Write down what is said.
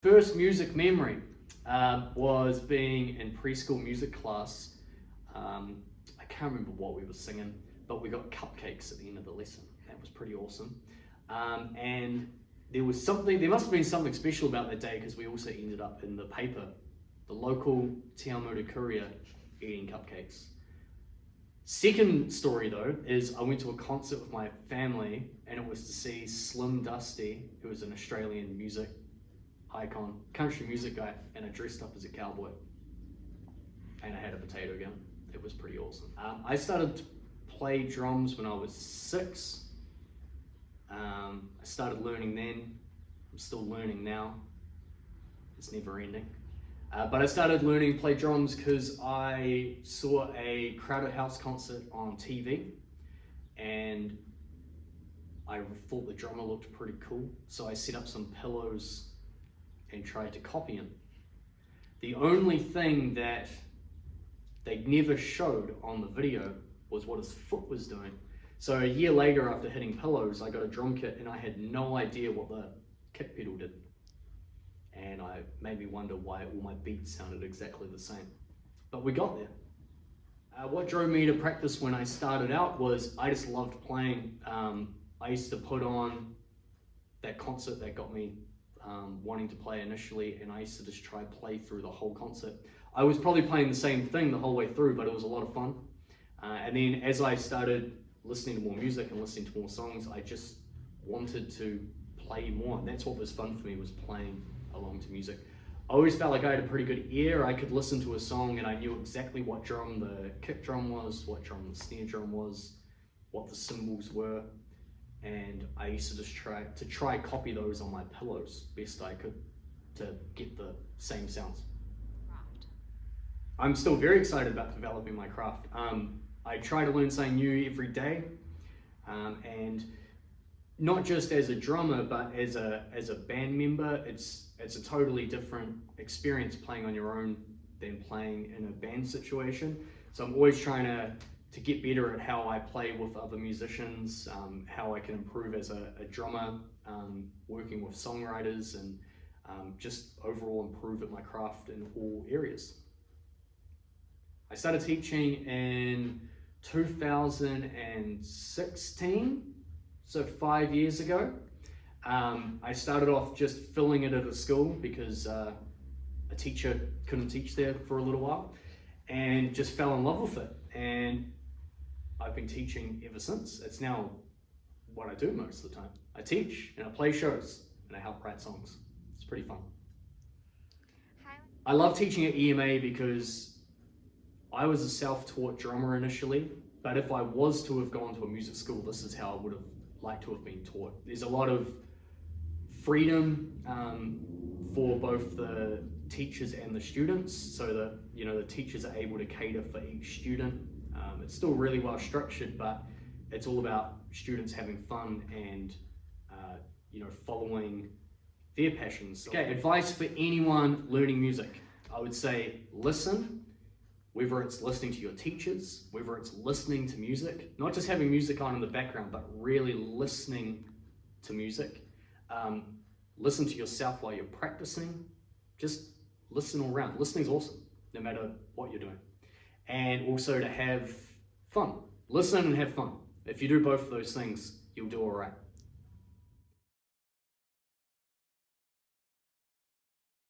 First music memory was being in preschool music class. I can't remember what we were singing, but we got cupcakes at the end of the lesson. That was pretty awesome. And there must have been something special about that day because we also ended up in the paper, the local Te Awamutu Courier, eating cupcakes. Second story though is I went to a concert with my family and it was to see Slim Dusty, who was an Australian music icon, country music guy, and I dressed up as a cowboy and I had a potato gun. It was pretty awesome. I started to play drums when I was 6. I started learning then. I'm still learning now. It's never ending. But I started learning to play drums because I saw a Crowded House concert on TV and I thought the drummer looked pretty cool. So I set up some pillows and tried to copy him. The only thing that they never showed on the video was what his foot was doing. So a year later, after hitting pillows, I got a drum kit and I had no idea what the kick pedal did. And it made me wonder why all my beats sounded exactly the same. But we got there. What drove me to practice when I started out was I just loved playing. I used to put on that concert that got me wanting to play initially, and I used to just try to play through the whole concert. I was probably playing the same thing the whole way through, but it was a lot of fun. And then as I started listening to more music and listening to more songs, I just wanted to play more. And that's what was fun for me, was playing along to music. I always felt like I had a pretty good ear. I could listen to a song and I knew exactly what drum the kick drum was, what drum the snare drum was, what the cymbals were. And I used to just try copy those on my pillows best I could to get the same sounds. Craft. I'm still very excited about developing my craft. I try to learn something new every day, and not just as a drummer, but as a band member. It's a totally different experience playing on your own than playing in a band situation. So I'm always trying to get better at how I play with other musicians, how I can improve as a drummer, working with songwriters, and just overall improve at my craft in all areas. I started teaching in 2016, so 5 years ago. I started off just filling it at a school because a teacher couldn't teach there for a little while, and just fell in love with it. And I've been teaching ever since. It's now what I do most of the time. I teach and I play shows and I help write songs. It's pretty fun. I love teaching at EMA because I was a self-taught drummer initially, but if I was to have gone to a music school, this is how I would have liked to have been taught. There's a lot of freedom for both the teachers and the students, so that the teachers are able to cater for each student. It's still really well structured, but it's all about students having fun and following their passions. Okay, advice for anyone learning music. I would say listen, whether it's listening to your teachers, whether it's listening to music, not just having music on in the background, but really listening to music. Listen to yourself while you're practicing. Just listen all around. Listening's awesome, no matter what you're doing. And also to have fun. Listen and have fun. If you do both of those things, you'll do all right.